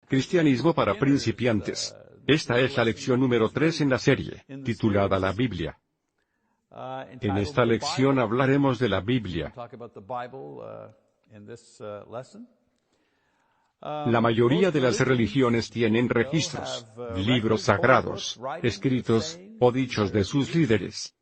Cristianismo para principiantes. Esta es la lección número 3 en la serie, titulada La Biblia. En esta lección hablaremos de la Biblia. La mayoría de las religiones tienen registros, libros sagrados, escritos, o dichos de sus líderes.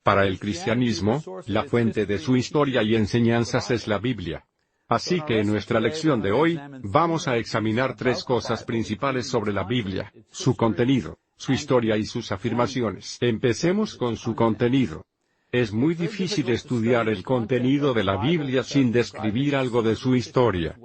Para el cristianismo, la fuente de su historia y enseñanzas es la Biblia. Así que en nuestra lección de hoy, vamos a examinar 3 cosas principales sobre la Biblia: su contenido, su historia y sus afirmaciones. Empecemos con su contenido. Es muy difícil estudiar el contenido de la Biblia sin describir algo de su historia.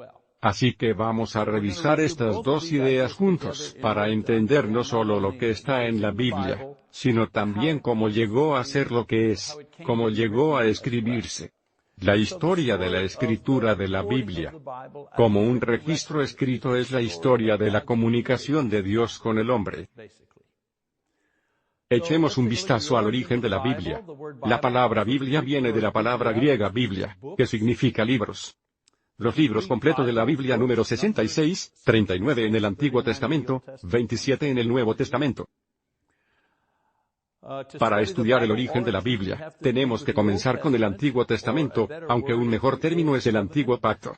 Así que vamos a revisar estas 2 ideas juntos, para entender no solo lo que está en la Biblia, sino también cómo llegó a ser lo que es, cómo llegó a escribirse. La historia de la escritura de la Biblia. Como un registro escrito es la historia de la comunicación de Dios con el hombre. Echemos un vistazo al origen de la Biblia. La palabra Biblia viene de la palabra griega Biblia, que significa libros. Los libros completos de la Biblia: número 66, 39 en el Antiguo Testamento, 27 en el Nuevo Testamento. Para estudiar el origen de la Biblia, tenemos que comenzar con el Antiguo Testamento, aunque un mejor término es el Antiguo Pacto.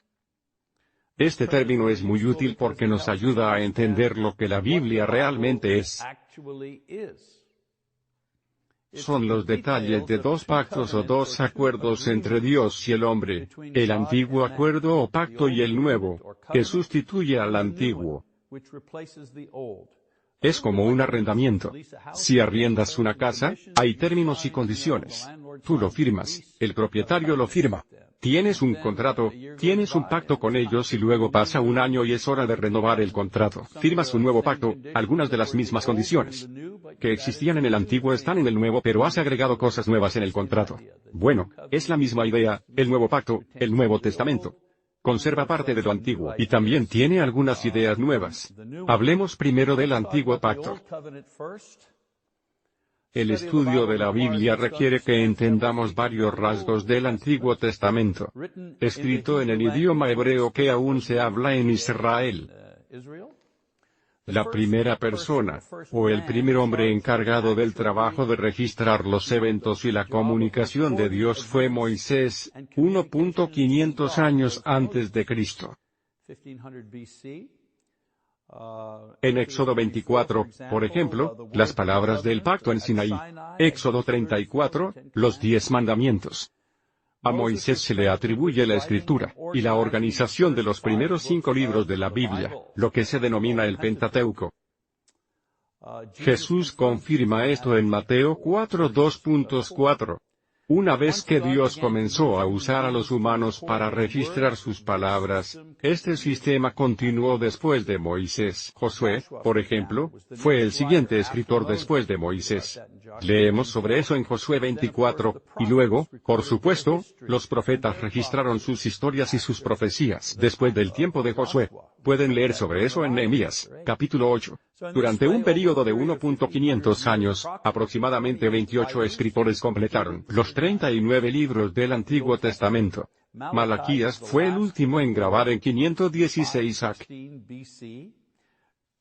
Este término es muy útil porque nos ayuda a entender lo que la Biblia realmente es. Son los detalles de 2 pactos o 2 acuerdos entre Dios y el hombre, el antiguo acuerdo o pacto y el nuevo, que sustituye al antiguo. Es como un arrendamiento. Si arriendas una casa, hay términos y condiciones. Tú lo firmas, el propietario lo firma. Tienes un contrato, tienes un pacto con ellos y luego pasa un año y es hora de renovar el contrato. Firmas un nuevo pacto, algunas de las mismas condiciones que existían en el antiguo están en el nuevo, pero has agregado cosas nuevas en el contrato. Bueno, es la misma idea, el nuevo pacto, el Nuevo Testamento. Conserva parte de lo antiguo y también tiene algunas ideas nuevas. Hablemos primero del Antiguo Pacto. El estudio de la Biblia requiere que entendamos varios rasgos del Antiguo Testamento, escrito en el idioma hebreo que aún se habla en Israel. La primera persona, o el primer hombre encargado del trabajo de registrar los eventos y la comunicación de Dios fue Moisés, 1.500 años antes de Cristo. En Éxodo 24, por ejemplo, las palabras del pacto en Sinaí. Éxodo 34, los 10 mandamientos. A Moisés se le atribuye la escritura, y la organización de los primeros 5 libros de la Biblia, lo que se denomina el Pentateuco. Jesús confirma esto en Mateo 4:2.4. Una vez que Dios comenzó a usar a los humanos para registrar sus palabras, este sistema continuó después de Moisés. Josué, por ejemplo, fue el siguiente escritor después de Moisés. Leemos sobre eso en Josué 24, y luego, por supuesto, los profetas registraron sus historias y sus profecías después del tiempo de Josué. Pueden leer sobre eso en Nehemías, capítulo 8. Durante un período de 1.500 años, aproximadamente 28 escritores completaron los 39 libros del Antiguo Testamento. Malaquías fue el último en grabar en 516 AC.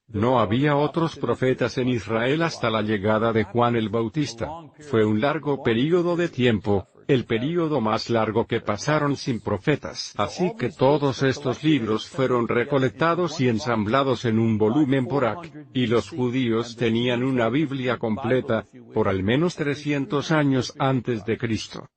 No había otros profetas en Israel hasta la llegada de Juan el Bautista. Fue un largo período de tiempo, el período más largo que pasaron sin profetas. Así que todos estos libros fueron recolectados y ensamblados en un volumen por AC, y los judíos tenían una Biblia completa, por al menos 300 años antes de Cristo.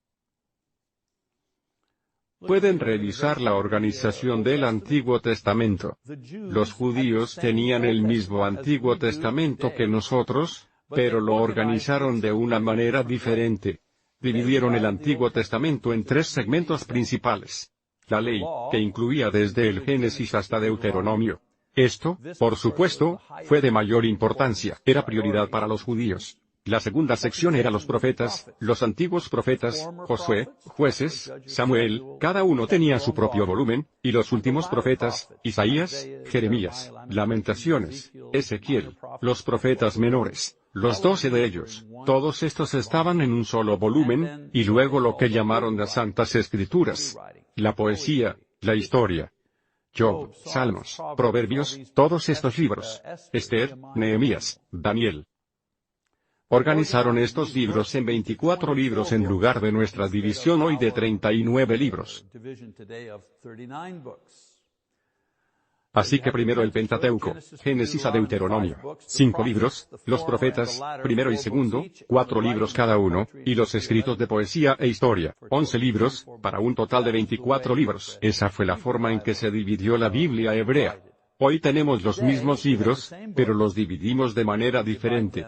Pueden revisar la organización del Antiguo Testamento. Los judíos tenían el mismo Antiguo Testamento que nosotros, pero lo organizaron de una manera diferente. Dividieron el Antiguo Testamento en 3 segmentos principales. La ley, que incluía desde el Génesis hasta Deuteronomio. Esto, por supuesto, fue de mayor importancia, era prioridad para los judíos. La segunda sección era los profetas, los antiguos profetas, Josué, Jueces, Samuel, cada uno tenía su propio volumen, y los últimos profetas, Isaías, Jeremías, Lamentaciones, Ezequiel, los profetas menores, los 12 de ellos, todos estos estaban en un solo volumen, y luego lo que llamaron las Santas Escrituras, la poesía, la historia. Job, Salmos, Proverbios, todos estos libros. Esther, Nehemías, Daniel. Organizaron estos libros en 24 libros en lugar de nuestra división hoy de 39 libros. Así que primero el Pentateuco, Génesis a Deuteronomio, 5 libros, los profetas, primero y segundo, 4 libros cada uno, y los escritos de poesía e historia, 11 libros, para un total de 24 libros. Esa fue la forma en que se dividió la Biblia hebrea. Hoy tenemos los mismos libros, pero los dividimos de manera diferente.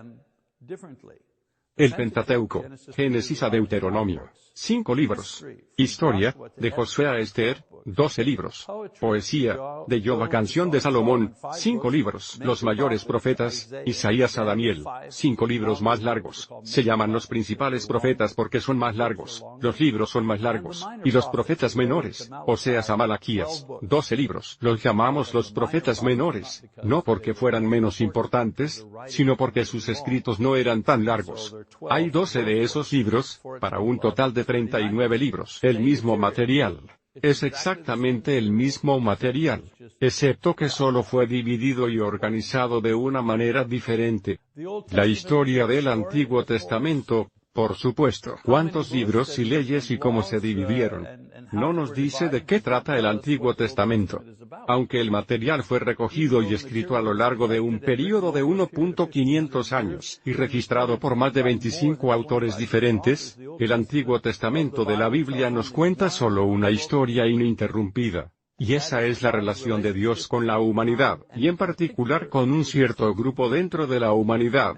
El Pentateuco, Génesis a Deuteronomio, 5 libros. Historia, de Josué a Esther, 12 libros. Poesía, de Job a Canción de Salomón, 5 libros. Los mayores profetas, Isaías a Daniel, 5 libros más largos. Se llaman los principales profetas porque son más largos. Los libros son más largos. Y los profetas menores, Oseas a Malaquías, 12 libros. Los llamamos los profetas menores, no porque fueran menos importantes, sino porque sus escritos no eran tan largos. Hay 12 de esos libros, para un total de 39 libros. El mismo material. Es exactamente el mismo material, excepto que solo fue dividido y organizado de una manera diferente. La historia del Antiguo Testamento, por supuesto. ¿Cuántos libros y leyes y cómo se dividieron? No nos dice de qué trata el Antiguo Testamento. Aunque el material fue recogido y escrito a lo largo de un período de 1.500 años, y registrado por más de 25 autores diferentes, el Antiguo Testamento de la Biblia nos cuenta solo una historia ininterrumpida. Y esa es la relación de Dios con la humanidad, y en particular con un cierto grupo dentro de la humanidad.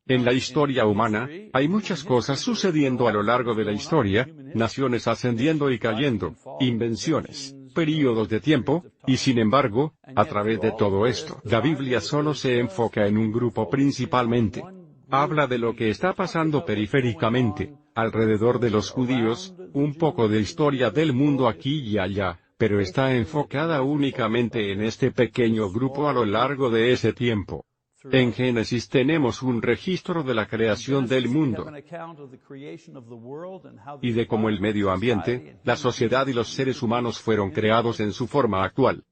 En la historia humana, hay muchas cosas sucediendo a lo largo de la historia, naciones ascendiendo y cayendo, invenciones, períodos de tiempo, y sin embargo, a través de todo esto, la Biblia solo se enfoca en un grupo principalmente. Habla de lo que está pasando periféricamente, alrededor de los judíos, un poco de historia del mundo aquí y allá, pero está enfocada únicamente en este pequeño grupo a lo largo de ese tiempo. En Génesis tenemos un registro de la creación del mundo y de cómo el medio ambiente, la sociedad y los seres humanos fueron creados en su forma actual.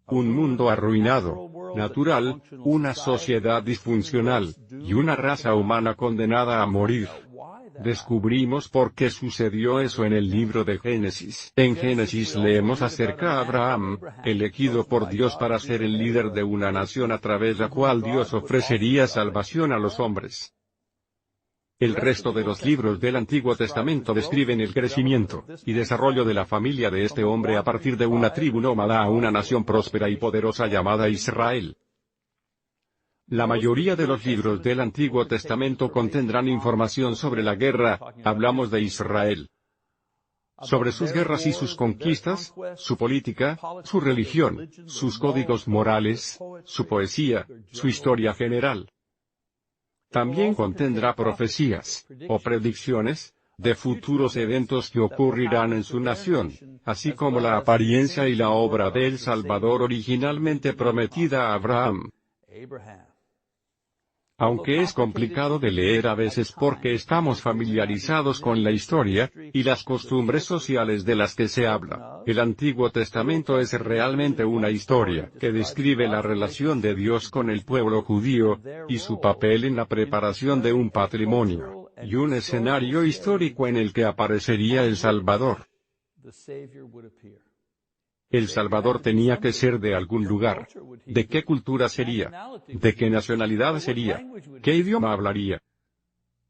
Un mundo arruinado, natural, una sociedad disfuncional, y una raza humana condenada a morir. Descubrimos por qué sucedió eso en el libro de Génesis. En Génesis leemos acerca de Abraham, elegido por Dios para ser el líder de una nación a través de la cual Dios ofrecería salvación a los hombres. El resto de los libros del Antiguo Testamento describen el crecimiento y desarrollo de la familia de este hombre a partir de una tribu nómada a una nación próspera y poderosa llamada Israel. La mayoría de los libros del Antiguo Testamento contendrán información sobre la guerra, hablamos de Israel. Sobre sus guerras y sus conquistas, su política, su religión, sus códigos morales, su poesía, su historia general. También contendrá profecías, o predicciones, de futuros eventos que ocurrirán en su nación, así como la apariencia y la obra del Salvador originalmente prometida a Abraham. Aunque es complicado de leer a veces porque estamos familiarizados con la historia y las costumbres sociales de las que se habla, el Antiguo Testamento es realmente una historia que describe la relación de Dios con el pueblo judío, y su papel en la preparación de un patrimonio, y un escenario histórico en el que aparecería el Salvador. El Salvador tenía que ser de algún lugar. ¿De qué cultura sería? ¿De qué nacionalidad sería? ¿Qué idioma hablaría?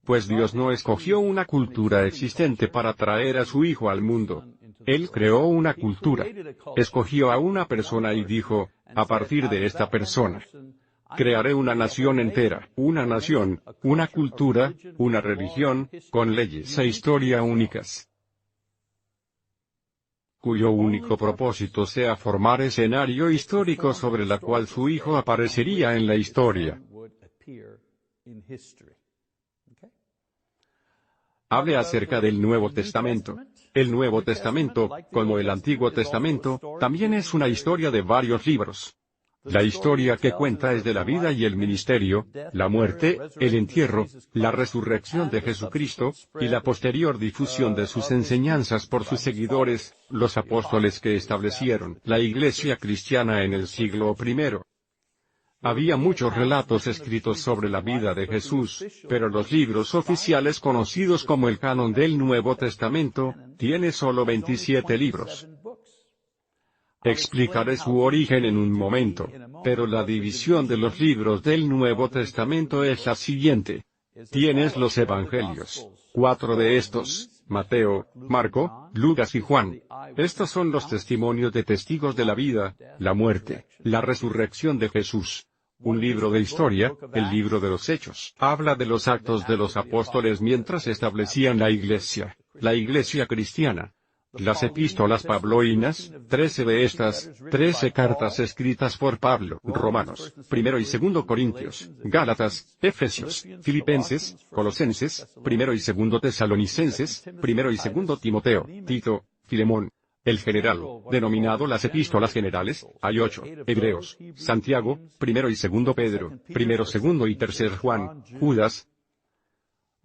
Pues Dios no escogió una cultura existente para traer a su Hijo al mundo. Él creó una cultura. Escogió a una persona y dijo, a partir de esta persona, crearé una nación entera, una nación, una cultura, una religión, con leyes e historia únicas, cuyo único propósito sea formar escenario histórico sobre la cual su Hijo aparecería en la historia. Hable acerca del Nuevo Testamento. El Nuevo Testamento, como el Antiguo Testamento, también es una historia de varios libros. La historia que cuenta es de la vida y el ministerio, la muerte, el entierro, la resurrección de Jesucristo, y la posterior difusión de sus enseñanzas por sus seguidores, los apóstoles que establecieron la Iglesia cristiana en el siglo I. Había muchos relatos escritos sobre la vida de Jesús, pero los libros oficiales conocidos como el canon del Nuevo Testamento, tiene solo 27 libros. Explicaré su origen en un momento, pero la división de los libros del Nuevo Testamento es la siguiente. Tienes los Evangelios. 4 de estos, Mateo, Marco, Lucas y Juan. Estos son los testimonios de testigos de la vida, la muerte, la resurrección de Jesús. Un libro de historia, el libro de los Hechos, habla de los actos de los apóstoles mientras establecían la iglesia cristiana. Las epístolas pabloínas, 13 de estas, 13 cartas escritas por Pablo, Romanos, 1 y 2 Corintios, Gálatas, Efesios, Filipenses, Colosenses, 1 y 2 Tesalonicenses, 1 y 2 Timoteo, Tito, Filemón. El general, denominado las epístolas generales, hay 8, Hebreos, Santiago, 1 y 2 Pedro, 1, 2 y 3 Juan, Judas,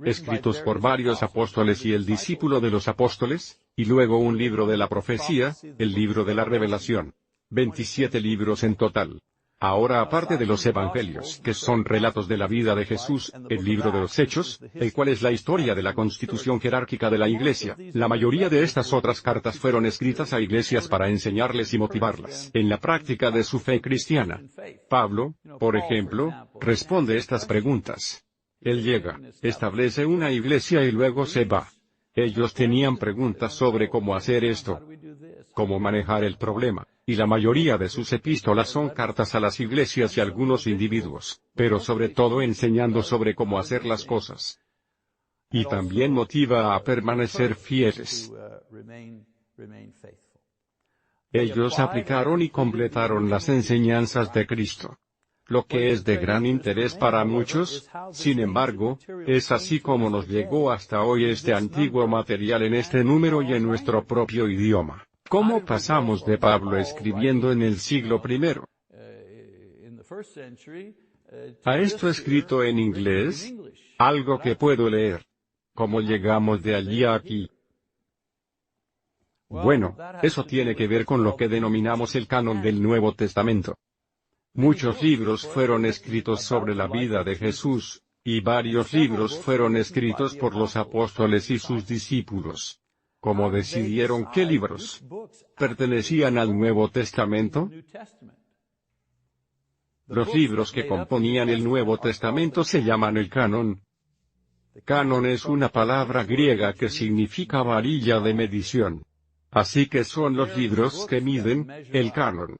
escritos por varios apóstoles y el discípulo de los apóstoles, y luego un libro de la profecía, el libro de la revelación. 27 libros en total. Ahora aparte de los evangelios, que son relatos de la vida de Jesús, el libro de los Hechos, el cual es la historia de la constitución jerárquica de la Iglesia, la mayoría de estas otras cartas fueron escritas a iglesias para enseñarles y motivarlas en la práctica de su fe cristiana. Pablo, por ejemplo, responde estas preguntas. Él llega, establece una iglesia y luego se va. Ellos tenían preguntas sobre cómo hacer esto, cómo manejar el problema, y la mayoría de sus epístolas son cartas a las iglesias y algunos individuos, pero sobre todo enseñando sobre cómo hacer las cosas. Y también motiva a permanecer fieles. Ellos aplicaron y completaron las enseñanzas de Cristo. Lo que es de gran interés para muchos, sin embargo, es así como nos llegó hasta hoy este antiguo material en este número y en nuestro propio idioma. ¿Cómo pasamos de Pablo escribiendo en el siglo I a esto escrito en inglés? Algo que puedo leer. ¿Cómo llegamos de allí a aquí? Bueno, eso tiene que ver con lo que denominamos el canon del Nuevo Testamento. Muchos libros fueron escritos sobre la vida de Jesús, y varios libros fueron escritos por los apóstoles y sus discípulos. ¿Cómo decidieron qué libros pertenecían al Nuevo Testamento? Los libros que componían el Nuevo Testamento se llaman el canon. Canon es una palabra griega que significa varilla de medición. Así que son los libros que miden el canon.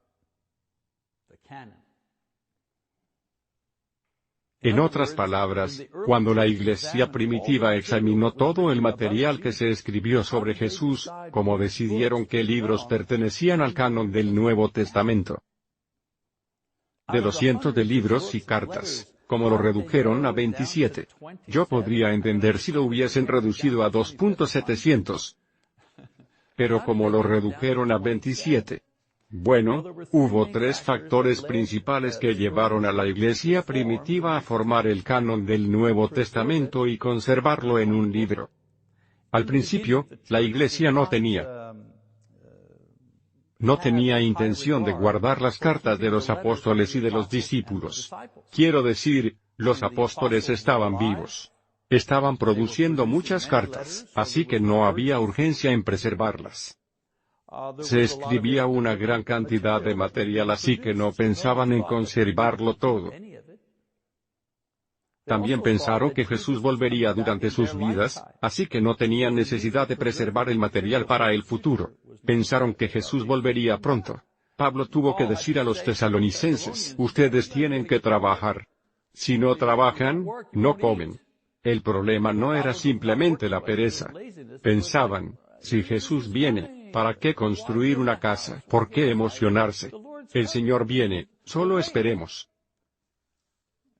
En otras palabras, cuando la iglesia primitiva examinó todo el material que se escribió sobre Jesús, ¿cómo decidieron qué libros pertenecían al canon del Nuevo Testamento? De los cientos de libros y cartas, ¿cómo lo redujeron a 27? Yo podría entender si lo hubiesen reducido a 2.700. Pero ¿cómo lo redujeron a 27? Bueno, hubo 3 factores principales que llevaron a la iglesia primitiva a formar el canon del Nuevo Testamento y conservarlo en un libro. Al principio, la iglesia no tenía intención de guardar las cartas de los apóstoles y de los discípulos. Quiero decir, los apóstoles estaban vivos. Estaban produciendo muchas cartas, así que no había urgencia en preservarlas. Se escribía una gran cantidad de material, así que no pensaban en conservarlo todo. También pensaron que Jesús volvería durante sus vidas, así que no tenían necesidad de preservar el material para el futuro. Pensaron que Jesús volvería pronto. Pablo tuvo que decir a los tesalonicenses, ustedes tienen que trabajar. Si no trabajan, no comen. El problema no era simplemente la pereza. Pensaban, si Jesús viene, ¿para qué construir una casa? ¿Por qué emocionarse? El Señor viene, solo esperemos.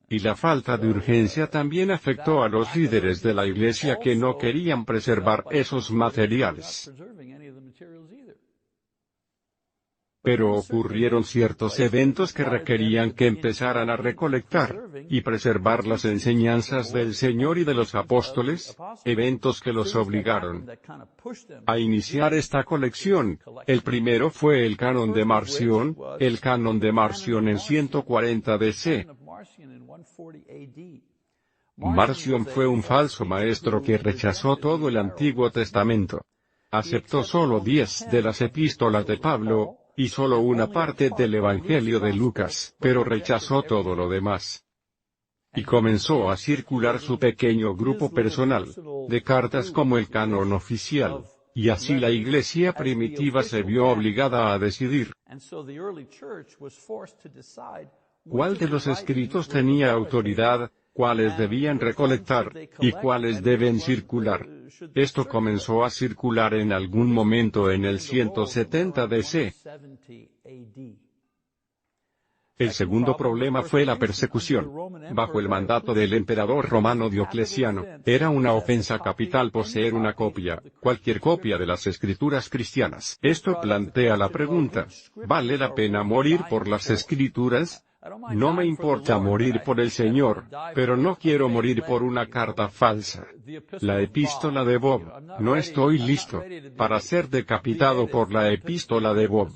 Y la falta de urgencia también afectó a los líderes de la iglesia que no querían preservar esos materiales. Pero ocurrieron ciertos eventos que requerían que empezaran a recolectar y preservar las enseñanzas del Señor y de los apóstoles, eventos que los obligaron a iniciar esta colección. El primero fue el canon de Marción, en 140 DC. Marción fue un falso maestro que rechazó todo el Antiguo Testamento. Aceptó solo 10 de las epístolas de Pablo, y solo una parte del Evangelio de Lucas, pero rechazó todo lo demás. Y comenzó a circular su pequeño grupo personal de cartas como el canon oficial, y así la iglesia primitiva se vio obligada a decidir cuál de los escritos tenía autoridad, cuáles debían recolectar, y cuáles deben circular. Esto comenzó a circular en algún momento en el 170 DC. El segundo problema fue la persecución. Bajo el mandato del emperador romano Diocleciano, era una ofensa capital poseer una copia, cualquier copia de las escrituras cristianas. Esto plantea la pregunta: ¿vale la pena morir por las escrituras? No me importa morir por el Señor, pero no quiero morir por una carta falsa. La epístola de Bob. No estoy listo para ser decapitado por la epístola de Bob.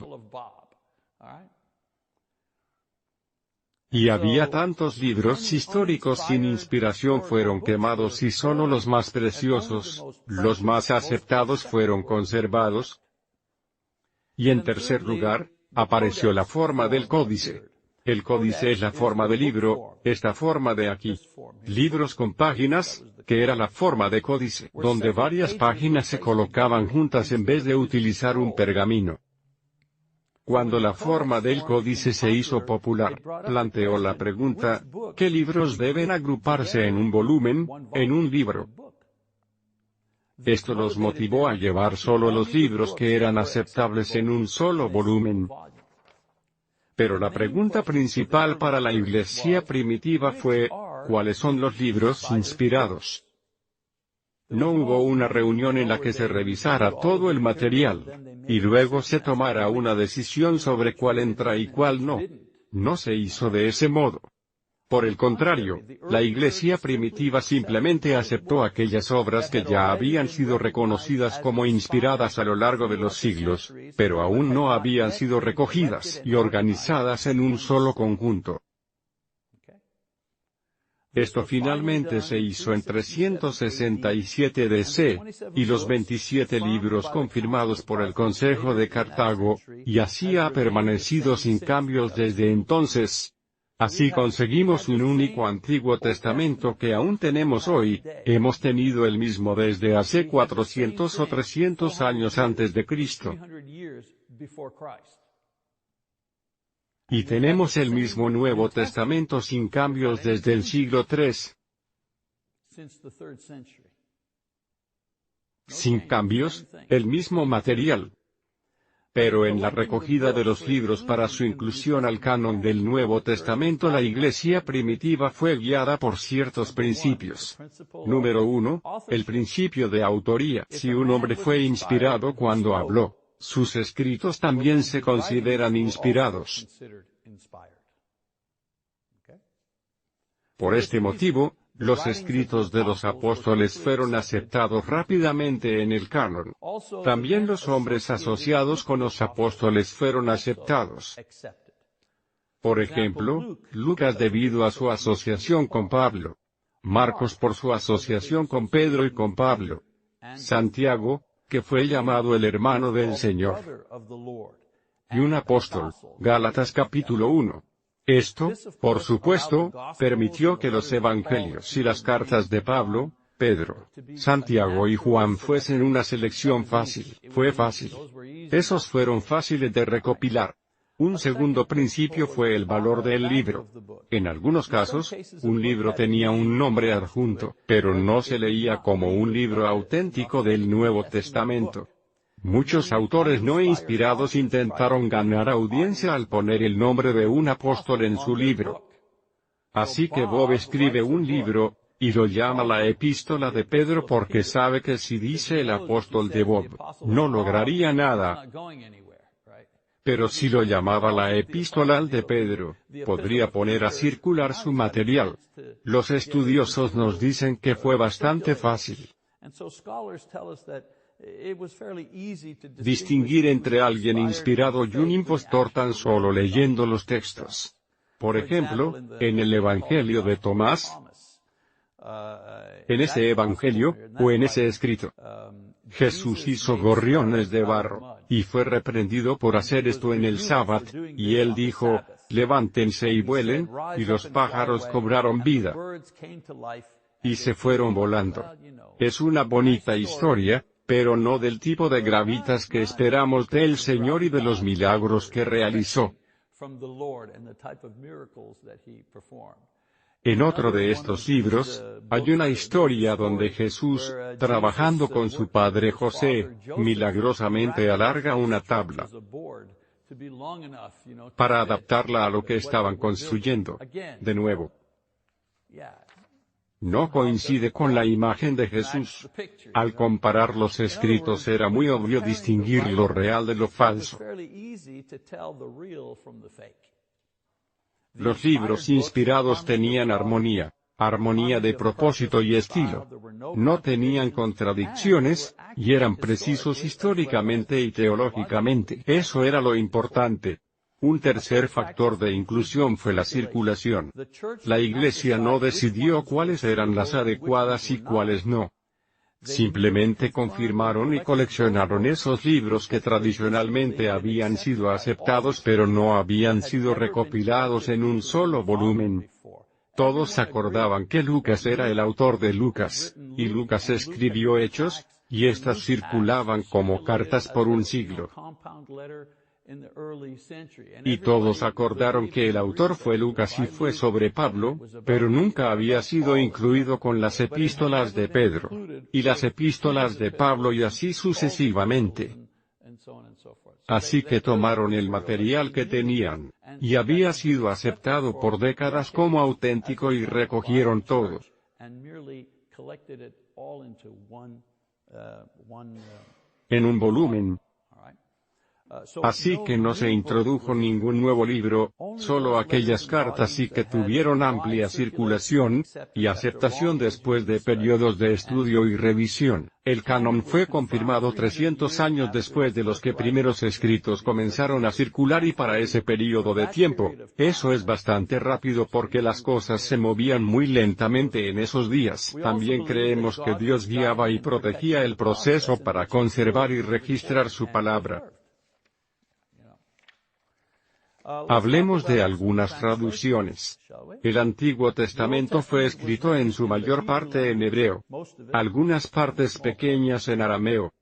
Y había tantos libros históricos sin inspiración fueron quemados y solo los más preciosos, los más aceptados fueron conservados. Y en tercer lugar, apareció la forma del códice. El códice es la forma de libro, esta forma de aquí. Libros con páginas, que era la forma de códice, donde varias páginas se colocaban juntas en vez de utilizar un pergamino. Cuando la forma del códice se hizo popular, planteó la pregunta: ¿qué libros deben agruparse en un volumen, en un libro? Esto los motivó a llevar solo los libros que eran aceptables en un solo volumen. Pero la pregunta principal para la iglesia primitiva fue: ¿cuáles son los libros inspirados? No hubo una reunión en la que se revisara todo el material, y luego se tomara una decisión sobre cuál entra y cuál no. No se hizo de ese modo. Por el contrario, la iglesia primitiva simplemente aceptó aquellas obras que ya habían sido reconocidas como inspiradas a lo largo de los siglos, pero aún no habían sido recogidas y organizadas en un solo conjunto. Esto finalmente se hizo en 367 DC, y los 27 libros confirmados por el Consejo de Cartago, y así ha permanecido sin cambios desde entonces. Así conseguimos un único Antiguo Testamento que aún tenemos hoy. Hemos tenido el mismo desde hace 400 o 300 años antes de Cristo. Y tenemos el mismo Nuevo Testamento sin cambios desde el siglo III. Sin cambios, el mismo material. Pero en la recogida de los libros para su inclusión al canon del Nuevo Testamento, la iglesia primitiva fue guiada por ciertos principios. Número 1, el principio de autoría. Si un hombre fue inspirado cuando habló, sus escritos también se consideran inspirados. Por este motivo, los escritos de los apóstoles fueron aceptados rápidamente en el canon. También los hombres asociados con los apóstoles fueron aceptados. Por ejemplo, Lucas debido a su asociación con Pablo. Marcos por su asociación con Pedro y con Pablo. Santiago, que fue llamado el hermano del Señor. Y un apóstol, Gálatas capítulo 1. Esto, por supuesto, permitió que los evangelios y las cartas de Pablo, Pedro, Santiago y Juan fuesen una selección fácil. Fue fácil. Esos fueron fáciles de recopilar. Un segundo principio fue el valor del libro. En algunos casos, un libro tenía un nombre adjunto, pero no se leía como un libro auténtico del Nuevo Testamento. Muchos autores no inspirados intentaron ganar audiencia al poner el nombre de un apóstol en su libro. Así que Bob escribe un libro, y lo llama la Epístola de Pedro porque sabe que si dice el apóstol de Bob, no lograría nada. Pero si lo llamaba la epístola de Pedro, podría poner a circular su material. Los estudiosos nos dicen que fue bastante fácil distinguir entre alguien inspirado y un impostor tan solo leyendo los textos. Por ejemplo, en el Evangelio de Tomás, en ese Evangelio, o en ese escrito, Jesús hizo gorriones de barro, y fue reprendido por hacer esto en el sábado, y él dijo, levántense y vuelen, y los pájaros cobraron vida, y se fueron volando. Es una bonita historia, pero no del tipo de gravitas que esperamos del Señor y de los milagros que realizó. En otro de estos libros, hay una historia donde Jesús, trabajando con su padre José, milagrosamente alarga una tabla para adaptarla a lo que estaban construyendo. De nuevo, no coincide con la imagen de Jesús. Al comparar los escritos era muy obvio distinguir lo real de lo falso. Los libros inspirados tenían armonía de propósito y estilo. No tenían contradicciones, y eran precisos históricamente y teológicamente. Eso era lo importante. Un tercer factor de inclusión fue la circulación. La Iglesia no decidió cuáles eran las adecuadas y cuáles no. Simplemente confirmaron y coleccionaron esos libros que tradicionalmente habían sido aceptados pero no habían sido recopilados en un solo volumen. Todos acordaban que Lucas era el autor de Lucas, y Lucas escribió Hechos, y éstas circulaban como cartas por un siglo. Y todos acordaron que el autor fue Lucas y fue sobre Pablo, pero nunca había sido incluido con las epístolas de Pedro, y las epístolas de Pablo y así sucesivamente. Así que tomaron el material que tenían, y había sido aceptado por décadas como auténtico y recogieron todo en un volumen. Así que no se introdujo ningún nuevo libro, solo aquellas cartas sí que tuvieron amplia circulación y aceptación después de periodos de estudio y revisión. El canon fue confirmado 300 años después de los que primeros escritos comenzaron a circular y para ese periodo de tiempo, eso es bastante rápido porque las cosas se movían muy lentamente en esos días. También creemos que Dios guiaba y protegía el proceso para conservar y registrar su palabra. Hablemos de algunas traducciones. El Antiguo Testamento fue escrito en su mayor parte en hebreo, algunas partes pequeñas en arameo.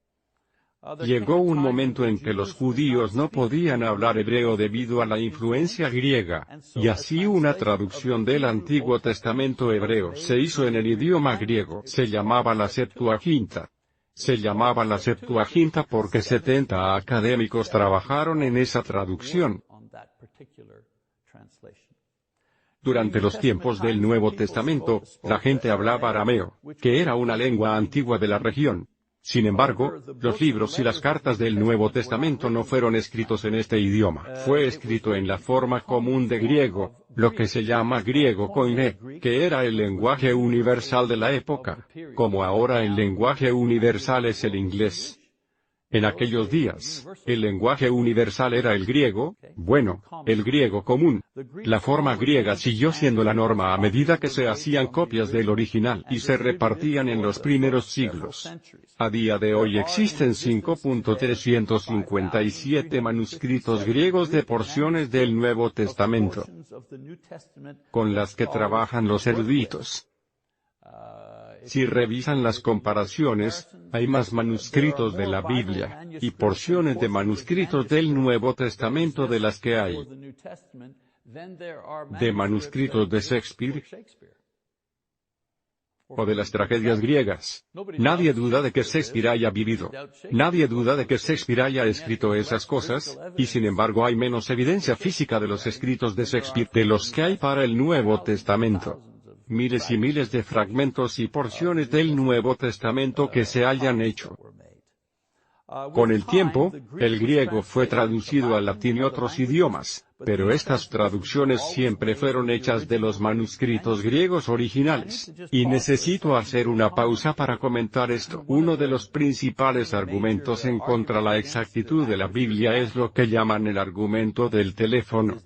Llegó un momento en que los judíos no podían hablar hebreo debido a la influencia griega, y así una traducción del Antiguo Testamento hebreo se hizo en el idioma griego. Se llamaba la Septuaginta. Se llamaba la Septuaginta porque 70 académicos trabajaron en esa traducción. Durante los tiempos del Nuevo Testamento, la gente hablaba arameo, que era una lengua antigua de la región. Sin embargo, los libros y las cartas del Nuevo Testamento no fueron escritos en este idioma. Fue escrito en la forma común de griego, lo que se llama griego koiné, que era el lenguaje universal de la época, como ahora el lenguaje universal es el inglés. En aquellos días, el lenguaje universal era el griego, el griego común. La forma griega siguió siendo la norma a medida que se hacían copias del original y se repartían en los primeros siglos. A día de hoy existen 5.357 manuscritos griegos de porciones del Nuevo Testamento, con las que trabajan los eruditos. Si revisan las comparaciones, hay más manuscritos de la Biblia, y porciones de manuscritos del Nuevo Testamento de las que hay de manuscritos de Shakespeare o de las tragedias griegas. Nadie duda de que Shakespeare haya vivido. Nadie duda de que Shakespeare haya escrito esas cosas, y sin embargo hay menos evidencia física de los escritos de Shakespeare de los que hay para el Nuevo Testamento. Miles y miles de fragmentos y porciones del Nuevo Testamento que se hayan hecho. Con el tiempo, el griego fue traducido al latín y otros idiomas, pero estas traducciones siempre fueron hechas de los manuscritos griegos originales. Y necesito hacer una pausa para comentar esto. Uno de los principales argumentos en contra la exactitud de la Biblia es lo que llaman el argumento del teléfono.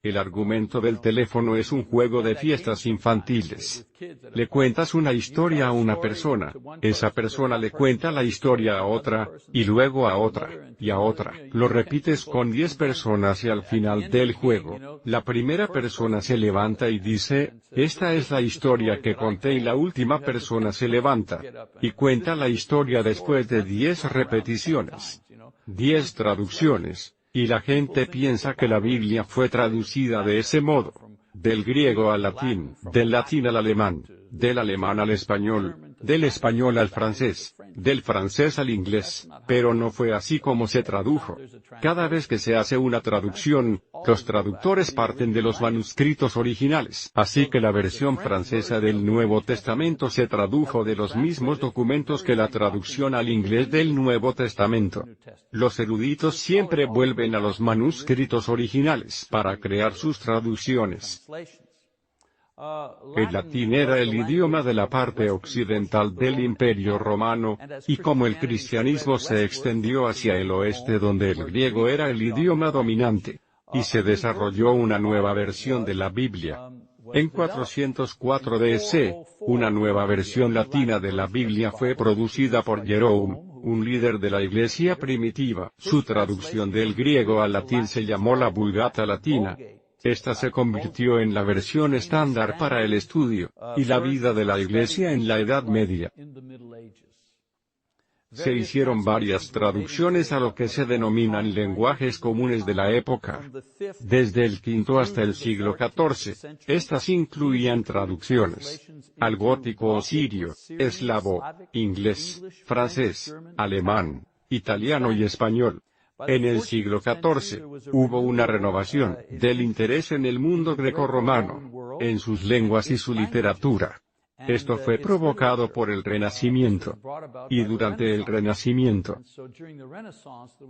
El argumento del teléfono es un juego de fiestas infantiles. Le cuentas una historia a una persona, esa persona le cuenta la historia a otra, y luego a otra, y a otra. Lo repites con 10 personas y al final del juego, la primera persona se levanta y dice, esta es la historia que conté, y la última persona se levanta y cuenta la historia después de 10 repeticiones. 10 traducciones. Y la gente piensa que la Biblia fue traducida de ese modo, del griego al latín, del latín al alemán, del alemán al español, del español al francés, del francés al inglés, pero no fue así como se tradujo. Cada vez que se hace una traducción, los traductores parten de los manuscritos originales. Así que la versión francesa del Nuevo Testamento se tradujo de los mismos documentos que la traducción al inglés del Nuevo Testamento. Los eruditos siempre vuelven a los manuscritos originales para crear sus traducciones. El latín era el idioma de la parte occidental del Imperio Romano, y como el cristianismo se extendió hacia el oeste donde el griego era el idioma dominante, y se desarrolló una nueva versión de la Biblia. En 404 DC, una nueva versión latina de la Biblia fue producida por Jerome, un líder de la Iglesia primitiva. Su traducción del griego al latín se llamó la Vulgata Latina. Esta se convirtió en la versión estándar para el estudio y la vida de la Iglesia en la Edad Media. Se hicieron varias traducciones a lo que se denominan lenguajes comunes de la época. Desde el V hasta el siglo XIV, estas incluían traducciones al gótico o sirio, eslavo, inglés, francés, alemán, italiano y español. En el siglo XIV, hubo una renovación del interés en el mundo grecorromano, en sus lenguas y su literatura. Esto fue provocado por el Renacimiento. Y durante el Renacimiento,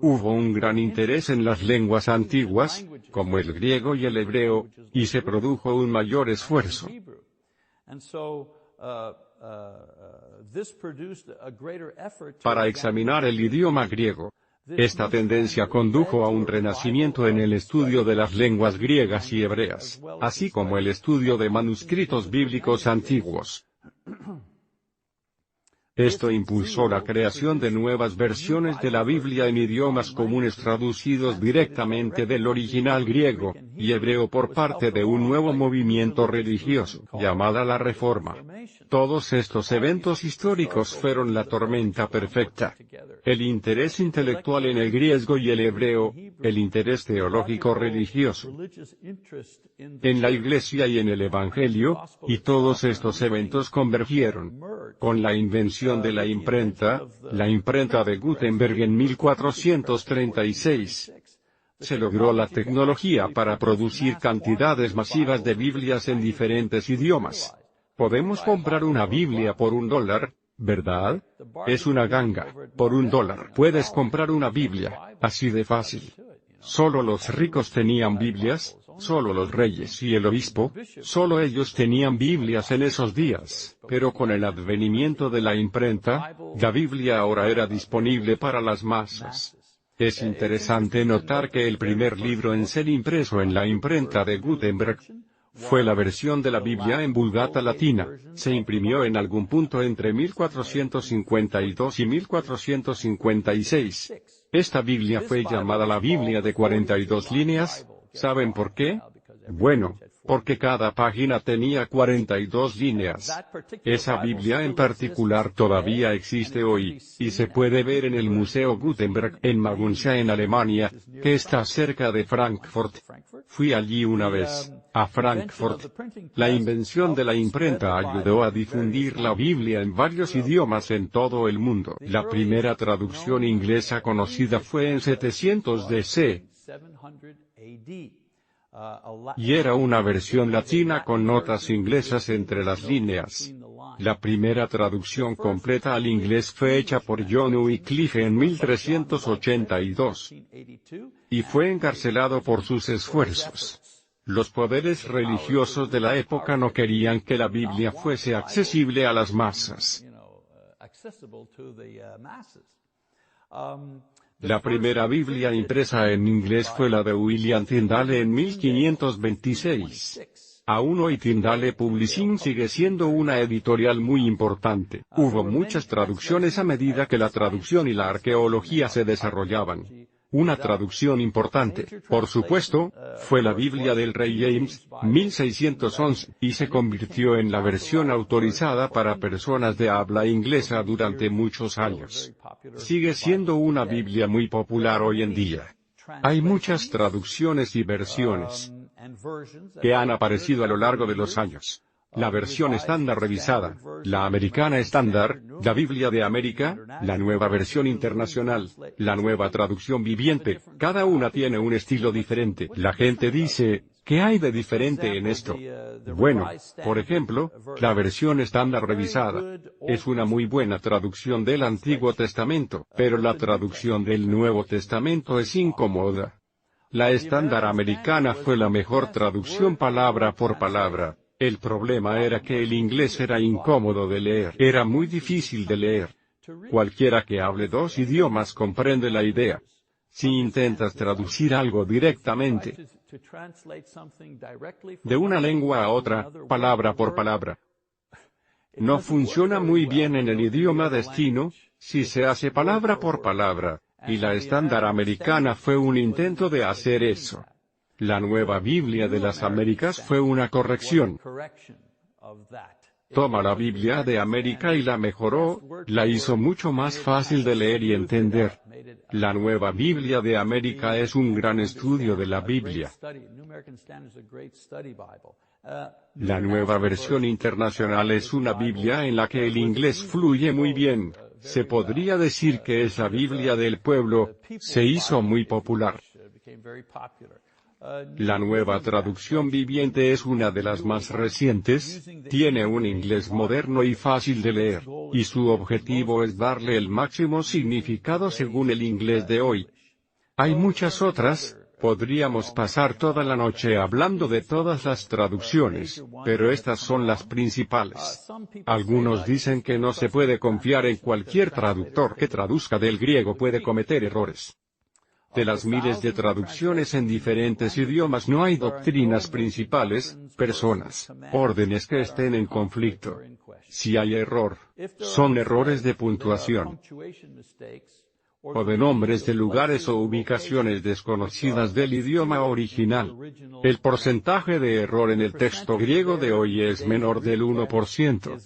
hubo un gran interés en las lenguas antiguas, como el griego y el hebreo, y se produjo un mayor esfuerzo para examinar el idioma griego. Esta tendencia condujo a un renacimiento en el estudio de las lenguas griegas y hebreas, así como el estudio de manuscritos bíblicos antiguos. Esto impulsó la creación de nuevas versiones de la Biblia en idiomas comunes traducidos directamente del original griego y hebreo por parte de un nuevo movimiento religioso, llamada la Reforma. Todos estos eventos históricos fueron la tormenta perfecta. El interés intelectual en el griego y el hebreo, el interés teológico religioso en la Iglesia y en el Evangelio, y todos estos eventos convergieron. Con la invención de la imprenta de Gutenberg en 1436, se logró la tecnología para producir cantidades masivas de Biblias en diferentes idiomas. Podemos comprar una Biblia por $1, ¿verdad? Es una ganga. Por $1 puedes comprar una Biblia, así de fácil. Solo los ricos tenían Biblias, solo los reyes y el obispo, solo ellos tenían Biblias en esos días. Pero con el advenimiento de la imprenta, la Biblia ahora era disponible para las masas. Es interesante notar que el primer libro en ser impreso en la imprenta de Gutenberg fue la versión de la Biblia en Vulgata Latina. Se imprimió en algún punto entre 1452 y 1456. Esta Biblia fue llamada la Biblia de 42 líneas. ¿Saben por qué? Bueno, porque cada página tenía 42 líneas. Esa Biblia en particular todavía existe hoy, y se puede ver en el Museo Gutenberg en Magunsha en Alemania, que está cerca de Frankfurt. Fui allí una vez, a Frankfurt. La invención de la imprenta ayudó a difundir la Biblia en varios idiomas en todo el mundo. La primera traducción inglesa conocida fue en 700 DC. Y era una versión latina con notas inglesas entre las líneas. La primera traducción completa al inglés fue hecha por John Wycliffe en 1382. Y fue encarcelado por sus esfuerzos. Los poderes religiosos de la época no querían que la Biblia fuese accesible a las masas. La primera Biblia impresa en inglés fue la de William Tyndale en 1526. Aún hoy Tyndale Publishing sigue siendo una editorial muy importante. Hubo muchas traducciones a medida que la traducción y la arqueología se desarrollaban. Una traducción importante, por supuesto, fue la Biblia del Rey James, 1611, y se convirtió en la versión autorizada para personas de habla inglesa durante muchos años. Sigue siendo una Biblia muy popular hoy en día. Hay muchas traducciones y versiones que han aparecido a lo largo de los años. La versión estándar revisada, la americana estándar, la Biblia de América, la nueva versión internacional, la nueva traducción viviente, cada una tiene un estilo diferente. La gente dice, ¿qué hay de diferente en esto? Bueno, por ejemplo, la versión estándar revisada es una muy buena traducción del Antiguo Testamento, pero la traducción del Nuevo Testamento es incómoda. La estándar americana fue la mejor traducción palabra por palabra. El problema era que el inglés era incómodo de leer. Era muy difícil de leer. Cualquiera que hable dos idiomas comprende la idea. Si intentas traducir algo directamente de una lengua a otra, palabra por palabra, no funciona muy bien en el idioma destino, si se hace palabra por palabra, y la estándar americana fue un intento de hacer eso. La nueva Biblia de las Américas fue una corrección. Toma la Biblia de América y la mejoró, la hizo mucho más fácil de leer y entender. La nueva Biblia de América es un gran estudio de la Biblia. La nueva versión internacional es una Biblia en la que el inglés fluye muy bien. Se podría decir que es la Biblia del pueblo, se hizo muy popular. La nueva traducción viviente es una de las más recientes, tiene un inglés moderno y fácil de leer, y su objetivo es darle el máximo significado según el inglés de hoy. Hay muchas otras, podríamos pasar toda la noche hablando de todas las traducciones, pero estas son las principales. Algunos dicen que no se puede confiar en cualquier traductor que traduzca del griego, puede cometer errores. De las miles de traducciones en diferentes idiomas no hay doctrinas principales, personas, órdenes que estén en conflicto. Si hay error, son errores de puntuación, o de nombres de lugares o ubicaciones desconocidas del idioma original. El porcentaje de error en el texto griego de hoy es menor del 1%.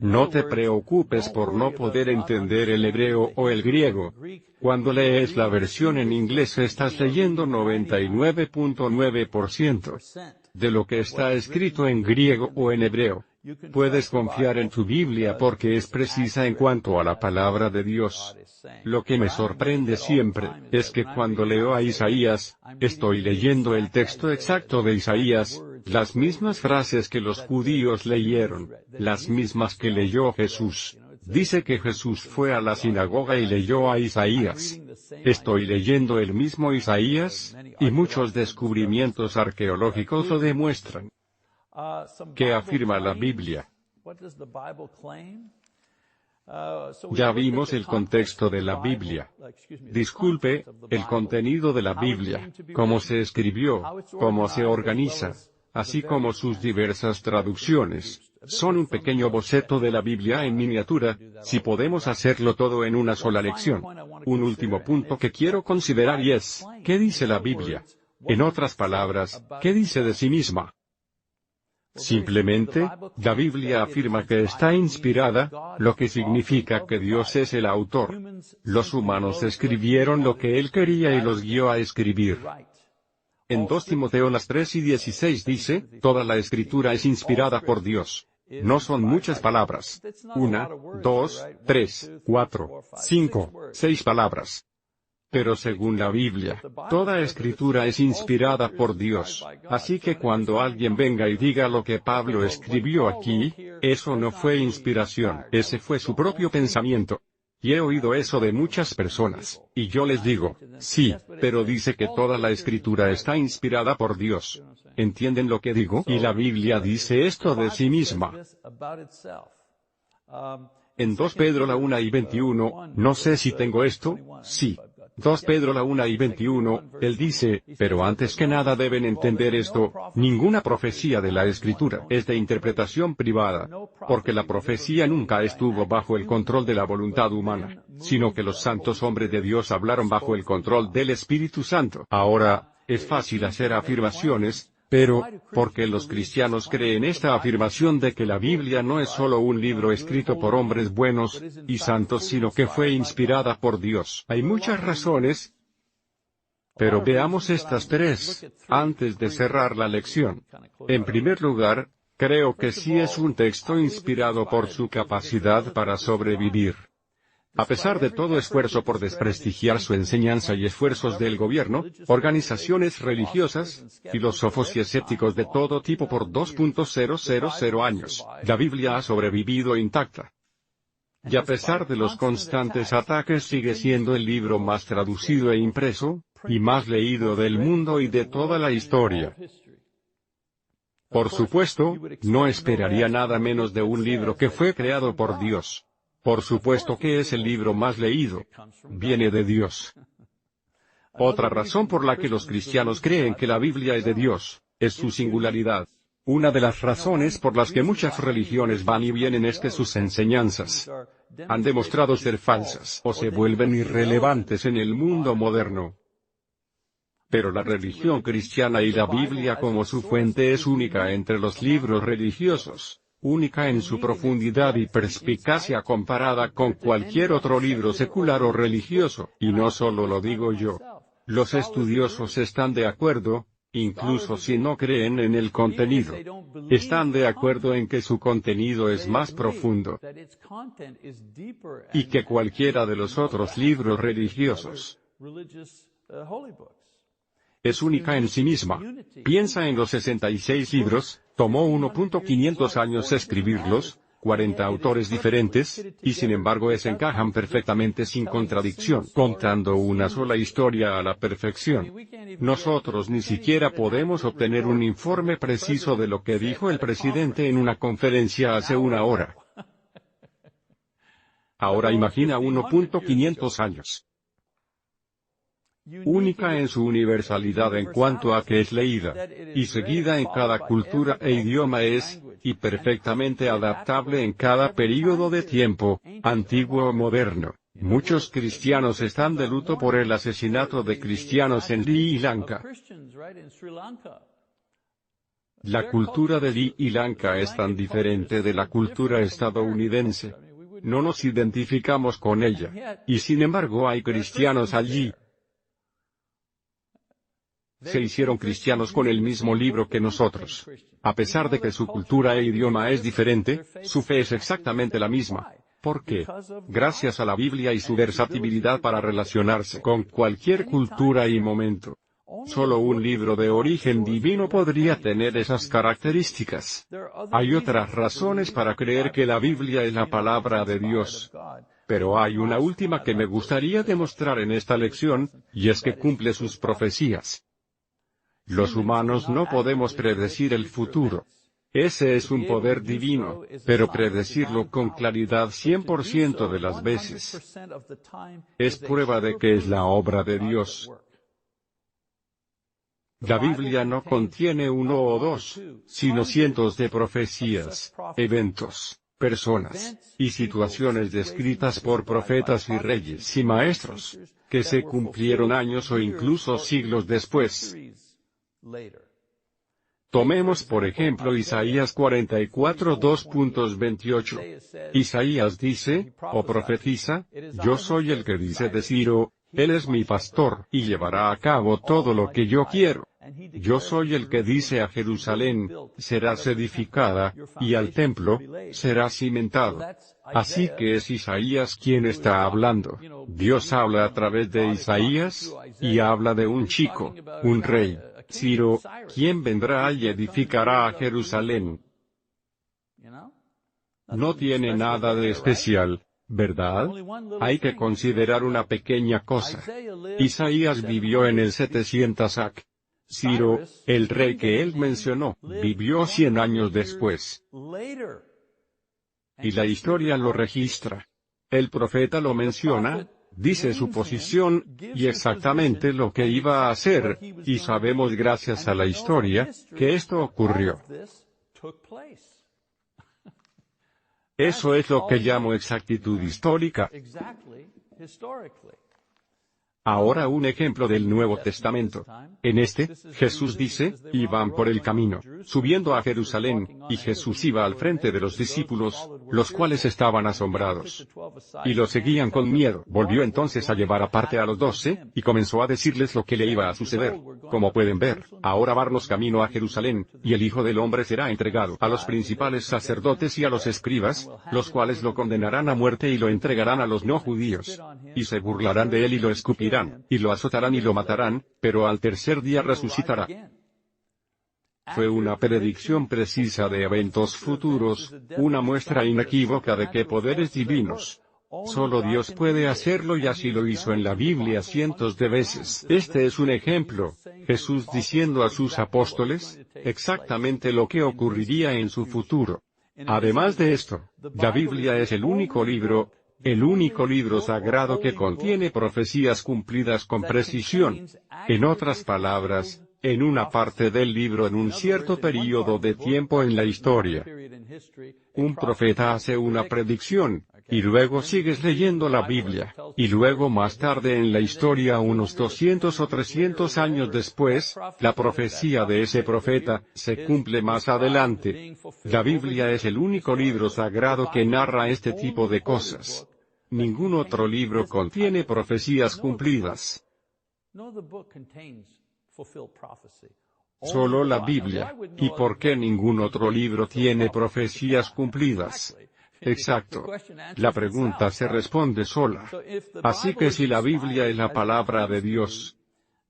No te preocupes por no poder entender el hebreo o el griego. Cuando lees la versión en inglés estás leyendo 99.9% de lo que está escrito en griego o en hebreo. Puedes confiar en tu Biblia porque es precisa en cuanto a la palabra de Dios. Lo que me sorprende siempre es que cuando leo a Isaías, estoy leyendo el texto exacto de Isaías, las mismas frases que los judíos leyeron, las mismas que leyó Jesús. Dice que Jesús fue a la sinagoga y leyó a Isaías. Estoy leyendo el mismo Isaías, y muchos descubrimientos arqueológicos lo demuestran. ¿Qué afirma la Biblia? Ya vimos el contexto de la Biblia. Disculpe, el contenido de la Biblia, cómo se escribió, cómo se organiza, así como sus diversas traducciones, son un pequeño boceto de la Biblia en miniatura, si podemos hacerlo todo en una sola lección. Un último punto que quiero considerar y es, ¿qué dice la Biblia? En otras palabras, ¿qué dice de sí misma? Simplemente, la Biblia afirma que está inspirada, lo que significa que Dios es el autor. Los humanos escribieron lo que Él quería y los guió a escribir. En 2 Timoteo 3:16 dice, toda la escritura es inspirada por Dios. No son muchas palabras. 1, 2, 3, 4, 5, 6 palabras. Pero según la Biblia, toda escritura es inspirada por Dios, así que cuando alguien venga y diga lo que Pablo escribió aquí, eso no fue inspiración, ese fue su propio pensamiento. Y he oído eso de muchas personas, y yo les digo, sí, pero dice que toda la escritura está inspirada por Dios. ¿Entienden lo que digo? Y la Biblia dice esto de sí misma. En 2 Pedro la 1:21, no sé si tengo esto, sí. 2 Pedro la 1:21, él dice, pero antes que nada deben entender esto, ninguna profecía de la Escritura es de interpretación privada, porque la profecía nunca estuvo bajo el control de la voluntad humana, sino que los santos hombres de Dios hablaron bajo el control del Espíritu Santo. Ahora, es fácil hacer afirmaciones, pero, ¿por qué los cristianos creen esta afirmación de que la Biblia no es solo un libro escrito por hombres buenos y santos sino que fue inspirada por Dios? Hay muchas razones, pero veamos estas 3, antes de cerrar la lección. En primer lugar, creo que sí es un texto inspirado por su capacidad para sobrevivir. A pesar de todo esfuerzo por desprestigiar su enseñanza y esfuerzos del gobierno, organizaciones religiosas, filósofos y escépticos de todo tipo por 2.000 años, la Biblia ha sobrevivido intacta. Y a pesar de los constantes ataques sigue siendo el libro más traducido e impreso, y más leído del mundo y de toda la historia. Por supuesto, no esperaría nada menos de un libro que fue creado por Dios. Por supuesto que es el libro más leído. Viene de Dios. Otra razón por la que los cristianos creen que la Biblia es de Dios, es su singularidad. Una de las razones por las que muchas religiones van y vienen es que sus enseñanzas han demostrado ser falsas o se vuelven irrelevantes en el mundo moderno. Pero la religión cristiana y la Biblia como su fuente es única entre los libros religiosos. Única en su profundidad y perspicacia comparada con cualquier otro libro secular o religioso, y no solo lo digo yo. Los estudiosos están de acuerdo, incluso si no creen en el contenido. Están de acuerdo en que su contenido es más profundo, y que cualquiera de los otros libros religiosos. Es única en sí misma. Piensa en los 66 libros, tomó 1.500 años escribirlos, 40 autores diferentes, y sin embargo se encajan perfectamente sin contradicción, contando una sola historia a la perfección. Nosotros ni siquiera podemos obtener un informe preciso de lo que dijo el presidente en una conferencia hace una hora. Ahora imagina 1.500 años. Única en su universalidad en cuanto a que es leída y seguida en cada cultura e idioma y perfectamente adaptable en cada período de tiempo, antiguo o moderno. Muchos cristianos están de luto por el asesinato de cristianos en Sri Lanka. La cultura de Sri Lanka es tan diferente de la cultura estadounidense. No nos identificamos con ella, y sin embargo hay cristianos allí. Se hicieron cristianos con el mismo libro que nosotros. A pesar de que su cultura e idioma es diferente, su fe es exactamente la misma. ¿Por qué? Gracias a la Biblia y su versatilidad para relacionarse con cualquier cultura y momento. Solo un libro de origen divino podría tener esas características. Hay otras razones para creer que la Biblia es la palabra de Dios. Pero hay una última que me gustaría demostrar en esta lección, y es que cumple sus profecías. Los humanos no podemos predecir el futuro. Ese es un poder divino, pero predecirlo con claridad 100% de las veces es prueba de que es la obra de Dios. La Biblia no contiene uno o dos, sino cientos de profecías, eventos, personas, y situaciones descritas por profetas y reyes y maestros, que se cumplieron años o incluso siglos después. Tomemos por ejemplo Isaías 44 2.28. Isaías dice, o profetiza, yo soy el que dice de Ciro, él es mi pastor, y llevará a cabo todo lo que yo quiero. Yo soy el que dice a Jerusalén, serás edificada, y al templo, será cimentado. Así que es Isaías quien está hablando. Dios habla a través de Isaías, y habla de un chico, un rey, Ciro, quien vendrá y edificará a Jerusalén. No tiene nada de especial, ¿verdad? Hay que considerar una pequeña cosa. Isaías vivió en el 700 AC. Ciro, el rey que él mencionó, vivió 100 años después. Y la historia lo registra. El profeta lo menciona, dice su posición, y exactamente lo que iba a hacer, y sabemos gracias a la historia, que esto ocurrió. Eso es lo que llamo exactitud histórica. Ahora un ejemplo del Nuevo Testamento. En este, Jesús dice, iban por el camino, subiendo a Jerusalén, y Jesús iba al frente de los discípulos, los cuales estaban asombrados. Y lo seguían con miedo. Volvió entonces a llevar aparte a los 12, y comenzó a decirles lo que le iba a suceder. Como pueden ver, ahora vamos camino a Jerusalén, y el Hijo del Hombre será entregado a los principales sacerdotes y a los escribas, los cuales lo condenarán a muerte y lo entregarán a los no judíos. Y se burlarán de él y lo escupirán, y lo azotarán y lo matarán, pero al tercer día resucitará. Fue una predicción precisa de eventos futuros, una muestra inequívoca de que poderes divinos. Solo Dios puede hacerlo y así lo hizo en la Biblia cientos de veces. Este es un ejemplo, Jesús diciendo a sus apóstoles, exactamente lo que ocurriría en su futuro. Además de esto, la Biblia es el único libro sagrado que contiene profecías cumplidas con precisión. En otras palabras, en una parte del libro en un cierto período de tiempo en la historia. Un profeta hace una predicción, y luego sigues leyendo la Biblia, y luego más tarde en la historia unos 200 o 300 años después, la profecía de ese profeta se cumple más adelante. La Biblia es el único libro sagrado que narra este tipo de cosas. Ningún otro libro contiene profecías cumplidas. Solo la Biblia. ¿Y por qué ningún otro libro tiene profecías cumplidas? Exacto. La pregunta se responde sola. Así que si la Biblia es la palabra de Dios,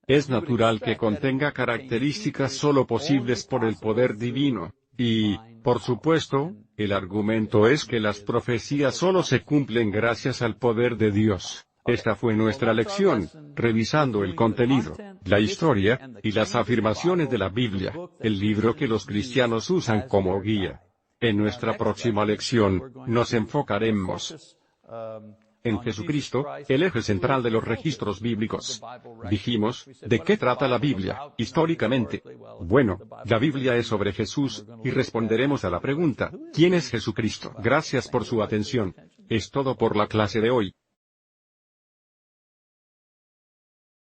es natural que contenga características solo posibles por el poder divino, y, por supuesto, el argumento es que las profecías solo se cumplen gracias al poder de Dios. Esta fue nuestra lección, revisando el contenido, la historia, y las afirmaciones de la Biblia, el libro que los cristianos usan como guía. En nuestra próxima lección, nos enfocaremos en Jesucristo, el eje central de los registros bíblicos. Dijimos, ¿de qué trata la Biblia, históricamente? Bueno, la Biblia es sobre Jesús, y responderemos a la pregunta, ¿quién es Jesucristo? Gracias por su atención. Es todo por la clase de hoy.